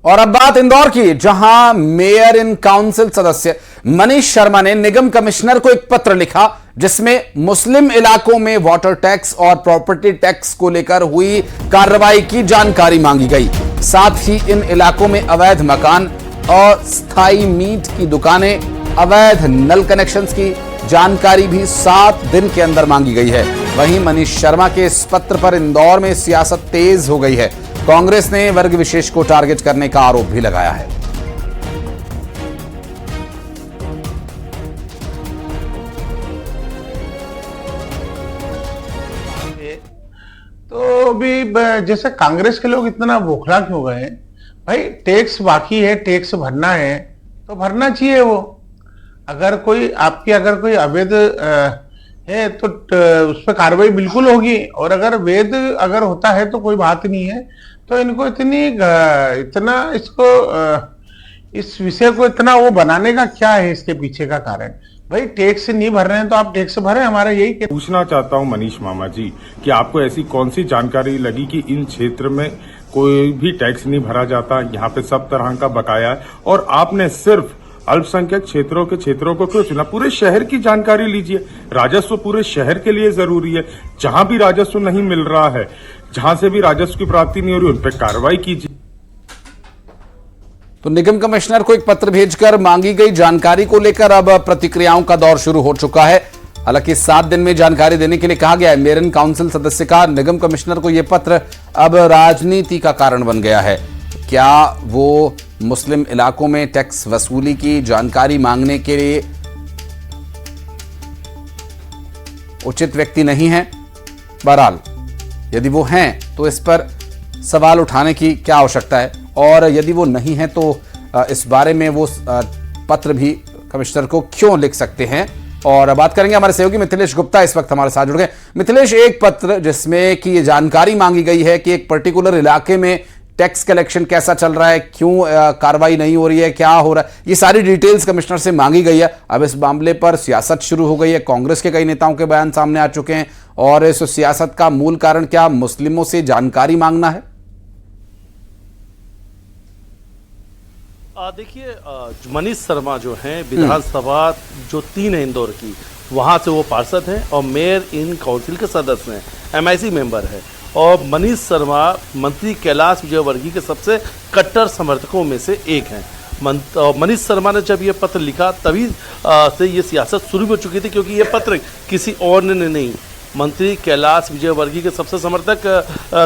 और अब बात इंदौर की, जहां मेयर इन काउंसिल सदस्य मनीष शर्मा ने निगम कमिश्नर को एक पत्र लिखा जिसमें मुस्लिम इलाकों में वाटर टैक्स और प्रॉपर्टी टैक्स को लेकर हुई कार्रवाई की जानकारी मांगी गई। साथ ही इन इलाकों में अवैध मकान, अस्थायी मीट की दुकानें, अवैध नल कनेक्शंस की जानकारी भी 7 दिन के अंदर मांगी गई है। वहीं मनीष शर्मा के इस पत्र पर इंदौर में सियासत तेज हो गई है। कांग्रेस ने वर्ग विशेष को टारगेट करने का आरोप भी लगाया है। तो भी जैसे कांग्रेस के लोग इतना बौखला क्यों गए? भाई टैक्स बाकी है, टैक्स भरना है तो भरना चाहिए। वो अगर कोई अवैध है तो उस पर कार्रवाई बिल्कुल होगी, और अगर वैध अगर होता है तो कोई बात नहीं है। तो इनको इस विषय को इतना वो बनाने का क्या है, इसके पीछे का कारण? भाई टैक्स नहीं भर रहे हैं तो आप टैक्स भरें, हमारा यही पूछना चाहता हूं मनीष मामा जी कि आपको ऐसी कौन सी जानकारी लगी कि इन क्षेत्र में कोई भी टैक्स नहीं भरा जाता, यहाँ पे सब तरह का बकाया है, और आपने सिर्फ अल्पसंख्यक क्षेत्रों को क्यों चुना? पूरे शहर की जानकारी लीजिए। राजस्व पूरे शहर के लिए जरूरी है। जहां भी राजस्व नहीं मिल रहा है, जहां से भी राजस्व की प्राप्ति नहीं हो रही, उन पर कार्रवाई कीजिए। तो निगम कमिश्नर को एक पत्र भेजकर मांगी गई जानकारी को लेकर अब प्रतिक्रियाओं का दौर शुरू हो चुका है। हालांकि 7 दिन में जानकारी देने के लिए कहा गया है। मेयर इन काउंसिल सदस्य का निगम कमिश्नर को यह पत्र अब राजनीति का कारण बन गया है। क्या वो मुस्लिम इलाकों में टैक्स वसूली की जानकारी मांगने के लिए उचित व्यक्ति नहीं है? बहरहाल यदि वो हैं तो इस पर सवाल उठाने की क्या आवश्यकता है, और यदि वो नहीं है तो इस बारे में वो पत्र भी कमिश्नर को क्यों लिख सकते हैं। और बात करेंगे, हमारे सहयोगी मिथिलेश गुप्ता इस वक्त हमारे साथ जुड़ गए। मिथिलेश, एक पत्र जिसमें कि ये जानकारी मांगी गई है कि एक पर्टिकुलर इलाके में टैक्स कलेक्शन कैसा चल रहा है, क्यों कार्रवाई नहीं हो रही है, क्या हो रहा है, ये सारी डिटेल्स कमिश्नर से मांगी गई है। अब इस मामले पर सियासत शुरू हो गई है। कांग्रेस के कई नेताओं के बयान सामने आ चुके हैं, और इस सियासत का मूल कारण क्या मुस्लिमों से जानकारी मांगना है? देखिए, मनीष शर्मा जो हैं विधानसभा जो 3 है इंदौर की, वहाँ से वो पार्षद हैं और मेयर इन काउंसिल के सदस्य हैं, MIC मेंबर है। और मनीष शर्मा मंत्री कैलाश विजयवर्गीय के सबसे कट्टर समर्थकों में से एक हैं। मनीष शर्मा ने जब ये पत्र लिखा तभी से ये सियासत शुरू हो चुकी थी, क्योंकि ये पत्र किसी और ने नहीं, मंत्री कैलाश विजयवर्गीय के सबसे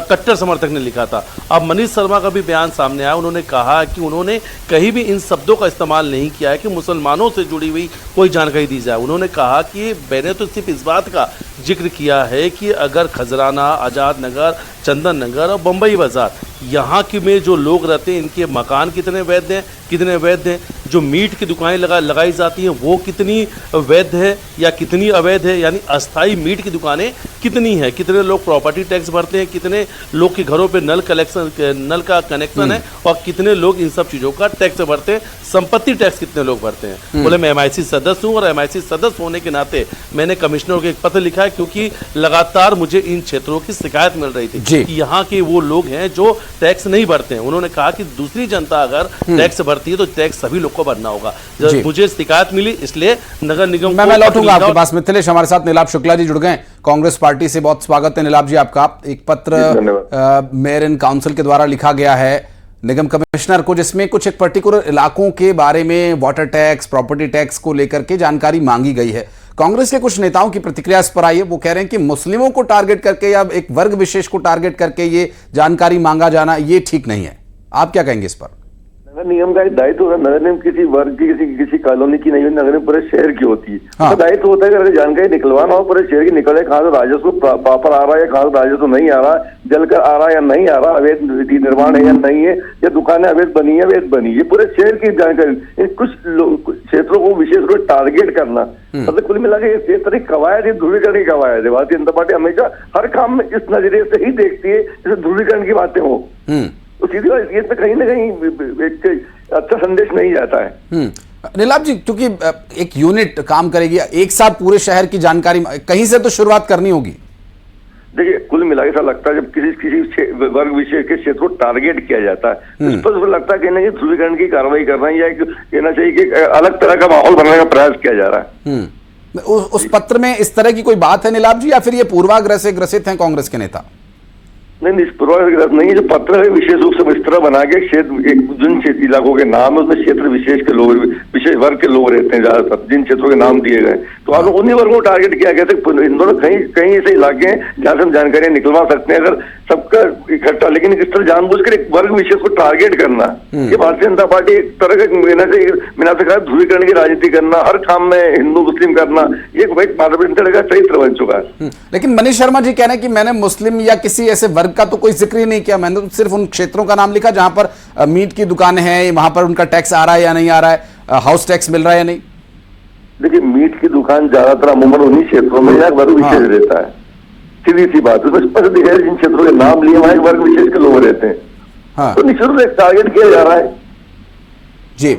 कट्टर समर्थक ने लिखा था। अब मनीष शर्मा का भी बयान सामने आया। उन्होंने कहा कि उन्होंने कहीं भी इन शब्दों का इस्तेमाल नहीं किया है कि मुसलमानों से जुड़ी हुई कोई जानकारी दी जाए। उन्होंने कहा कि मैंने तो सिर्फ इस बात का जिक्र किया है कि अगर खजराना, आज़ाद नगर, चंदन नगर और बम्बई बाजार, यहाँ के में जो लोग रहते हैं, इनके मकान कितने वैध हैं, कितने वैध हैं, जो मीट की दुकानें लगाई जाती हैं वो कितनी वैध है या कितनी अवैध है, यानी अस्थाई मीट की दुकानें कितनी है, कितने लोग प्रॉपर्टी टैक्स भरते हैं, कितने लोग के घरों पे नल का कनेक्शन है, और कितने लोग इन सब चीज़ों का टैक्स भरते हैं, संपत्ति टैक्स कितने लोग भरते हैं। बोले मैं MIC सदस्य हूँ, और MIC सदस्य होने के नाते मैंने कमिश्नर को एक पत्र लिखा है, क्योंकि लगातार मुझे इन क्षेत्रों की शिकायत मिल रही थी कि यहाँ के वो लोग हैं जो टैक्स नहीं भरते हैं। उन्होंने कहा कि दूसरी जनता अगर टैक्स भरती है तो टैक्स सभी लोग को भरना होगा। मुझे शिकायत मिली, इसलिए नगर निगम मैं लौटूंगा आपके पास। मिथिलेश, हमारे साथ नीलाभ शुक्ला जी जुड़ गए, कांग्रेस पार्टी से। बहुत स्वागत है नीलाभ जी आपका। एक पत्र मेयर इन काउंसिल के द्वारा लिखा गया है निगम कमिश्नर को, जिसमें कुछ एक पर्टिकुलर इलाकों के बारे में वाटर टैक्स, प्रॉपर्टी टैक्स को लेकर के जानकारी मांगी गई है। कांग्रेस के कुछ नेताओं की प्रतिक्रिया इस पर आई है। वो कह रहे हैं कि मुस्लिमों को टारगेट करके या एक वर्ग विशेष को टारगेट करके ये जानकारी मांगा जाना ये ठीक नहीं है। आप क्या कहेंगे इस पर? नगर निगम का दायित्व होता है। नगर निगम किसी वर्ग की, किसी कॉलोनी की नहीं होती, नगर निगम पूरे शहर की होती है। हाँ। दायित्व होता है कि अगर जानकारी निकलवाना हो पूरे शहर की, निकले कहाँ से राजस्व प्रॉपर आ रहा है, कहाँ से राजस्व नहीं आ रहा, जलकर आ रहा है या नहीं आ रहा, अवैध निर्माण है या नहीं है, या दुकानें अवैध बनी है अवैध बनी, ये पूरे शहर की जानकारी। कुछ क्षेत्रों को विशेष रूप से टारगेट करना, मतलब कुल मिला के इस तरह की कवायद, ये ध्रुवीकरण की कवायद है। भारतीय जनता पार्टी हमेशा हर काम में इस नजरिए से ही देखती है जैसे ध्रुवीकरण की बातें हो, तो सीधी बात ये कहीं ना कहीं एक अच्छा संदेश नहीं जाता है। नीलाभ जी, क्योंकि एक यूनिट काम करेगी, एक साथ पूरे शहर की जानकारी कहीं से तो शुरुआत करनी होगी। देखिए कुल मिला के ऐसा लगता है जब किसी वर्ग विशेष के क्षेत्र को टारगेट किया जाता है तो इस पर लगता है कि नहीं ध्रुवीकरण की कार्रवाई कर रहे हैं या कहना चाहिए कि अलग तरह का माहौल बनाने का प्रयास किया जा रहा है। उस पत्र में इस तरह की कोई बात है नीलाभ जी, या फिर ये पूर्वाग्रह से ग्रसित हैं कांग्रेस के नेता? नहीं, इस पूर्वाग्रह नहीं है। जो पत्र है विशेष रूप से इस तरह बना के क्षेत्र जिन क्षेत्र इलाकों के नाम है उसमें क्षेत्र विशेष के लोग, विशेष वर्ग के लोग रहते हैं ज्यादातर, जिन क्षेत्रों के नाम दिए गए तो आप उन्हीं वर्गों को टारगेट किया गया था। इन दोनों कहीं कहीं ऐसे इलाके हैं जहां से हम जानकारियां निकलवा सकते हैं अगर सबका इकट्ठा, लेकिन इस तरह जानबूझकर एक वर्ग विशेष को टारगेट करना, ये भारतीय जनता पार्टी एक तरह का मैंने से कहा ध्रुवीकरण की राजनीति करना, हर काम में हिंदू मुस्लिम करना, ये भारतीय जनता का चरित्र बन चुका है। लेकिन मनीष शर्मा जी कह रहे हैं कि मैंने मुस्लिम या किसी ऐसे वर्ग का तो कोई जिक्र ही नहीं किया, मैंने तो सिर्फ उन क्षेत्रों का नाम लिखा जहां पर मीट की दुकानें हैं, वहां पर उनका टैक्स आ रहा है या नहीं आ रहा है, हाउस टैक्स मिल रहा है या नहीं। देखिए मीट की दुकान ज्यादातर अमूमन उन्हीं क्षेत्रों में वर्ग विशेष रहता है, सीधी सी बात है। स्पष्ट दिखा जिन क्षेत्रों के नाम लिए वहां वर्ग विशेष के लोग रहते हैं। हाँ। तो निश्चित रूप से टारगेट किया जा रहा है। जी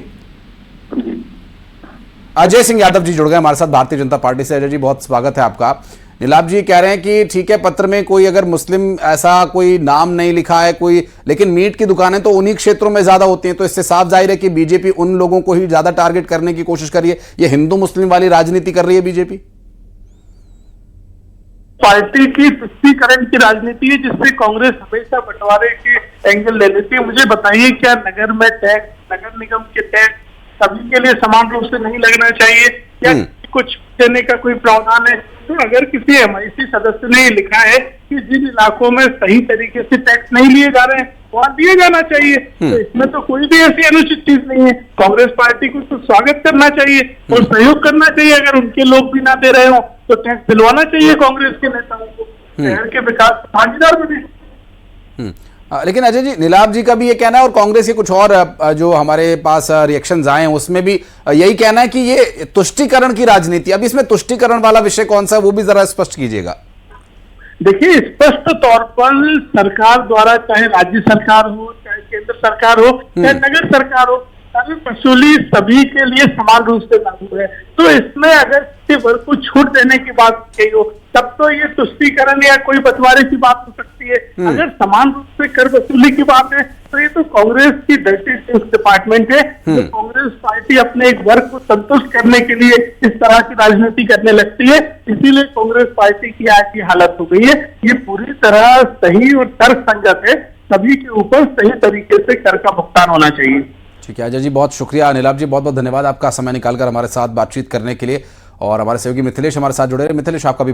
अजय सिंह यादव जी जुड़ गए हमारे साथ भारतीय जनता पार्टी से। अजय जी बहुत स्वागत है आपका। नीलाभ जी कह रहे हैं कि ठीक है पत्र में कोई अगर मुस्लिम ऐसा कोई नाम नहीं लिखा है कोई, लेकिन मीट की दुकानें तो उन्हीं क्षेत्रों में ज्यादा होती हैं, तो इससे साफ जाहिर है कि बीजेपी उन लोगों को ही ज्यादा टारगेट करने की कोशिश कर रही है। ये हिंदू मुस्लिम वाली राजनीति कर रही है बीजेपी। पार्टी की तुष्टीकरण की राजनीति है जिससे कांग्रेस हमेशा बंटवारे के एंगल ले लेती है। मुझे बताइए क्या नगर में टैक्स, नगर निगम के टैक्स सभी के लिए समान रूप से नहीं लगना चाहिए या कुछ देने का कोई प्रावधान है? तो अगर किसी एमआईसी सदस्य ने लिखा है कि जिन इलाकों में सही तरीके से टैक्स नहीं लिए जा रहे हैं वहां दिए जाना चाहिए, तो इसमें तो कोई भी ऐसी अनुचित चीज नहीं है। कांग्रेस पार्टी को तो स्वागत करना चाहिए और सहयोग करना चाहिए। अगर उनके लोग भी ना दे रहे हो तो टैक्स दिलवाना चाहिए कांग्रेस के नेताओं को, शहर के विकास भागीदार बने। लेकिन अजय जी नीलाभ जी का भी ये कहना है और कांग्रेस के कुछ और जो हमारे पास रिएक्शंस आए हैं उसमें भी यही कहना है कि ये तुष्टीकरण की राजनीति। अब इसमें तुष्टीकरण वाला विषय कौन सा है वो भी जरा स्पष्ट कीजिएगा। देखिए स्पष्ट तौर पर सरकार द्वारा, चाहे राज्य सरकार हो, चाहे केंद्र सरकार हो, चाहे नगर सरकार हो, कर वसूली सभी के लिए समान रूप से लागू है। तो इसमें अगर किसी वर्ग को छूट देने की बात कही हो तब तो ये तुष्टीकरण या कोई बंटवारे की बात हो सकती है। अगर समान रूप से कर वसूली की बात है तो ये तो कांग्रेस की डर्टी ट्रिक्स डिपार्टमेंट है। तो कांग्रेस पार्टी अपने एक वर्ग को संतुष्ट करने के लिए इस तरह की राजनीति करने लगती है, इसीलिए कांग्रेस पार्टी की आज ये हालत हो गई है। ये पूरी तरह सही और तर्कसंगत है, सभी के ऊपर सही तरीके से कर का भुगतान होना चाहिए। ठीक है अजय जी बहुत शुक्रिया। नीलाभ जी बहुत बहुत धन्यवाद आपका समय निकालकर हमारे साथ बातचीत करने के लिए। और हमारे सहयोगी मिथिलेश हमारे साथ जुड़े रहे। मिथिलेश आपका भी